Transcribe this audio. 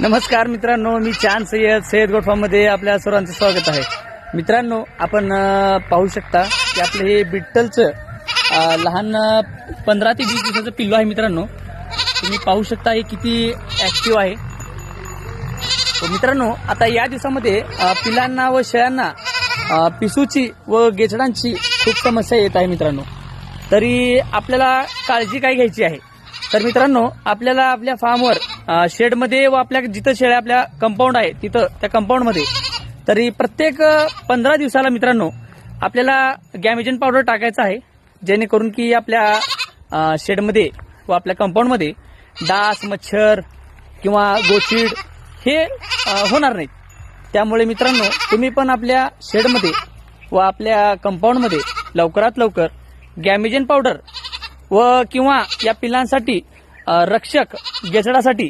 नमस्कार मित्रांनो, मी चांद सय्यद गोठवामध्ये आपल्या सर्वांचं स्वागत आहे. मित्रांनो, आपण पाहू शकता की आपलं हे बिट्टलचं लहान 15 ते 20 दिवसाचं पिल्लू आहे. मित्रांनो, तुम्ही पाहू शकता हे किती ऍक्टिव्ह आहे. तर मित्रांनो, आता या दिवसामध्ये पिलांना व शेळ्यांना पिसूची व गेचडांची खूप समस्या येत आहे. मित्रांनो, तरी आपल्याला काळजी काय घ्यायची आहे? तर मित्रांनो, आपल्याला आपल्या फार्मवर शेडमध्ये व आपल्या जिथं शेळ्या आपल्या कंपाऊंड आहे तिथं त्या कंपाऊंडमध्ये तरी प्रत्येक 15 दिवसाला मित्रांनो आपल्याला गॅमेजन पावडर टाकायचं आहे, जेणेकरून की आपल्या शेडमध्ये व आपल्या कंपाऊंडमध्ये डास, मच्छर किंवा गोचीड हे होणार नाहीत. त्यामुळे मित्रांनो, तुम्ही पण आपल्या शेडमध्ये व आपल्या कंपाऊंडमध्ये लवकरात लवकर गॅमेजन पावडर व किंवा या पिलांसाठी रक्षक गेचडासाठी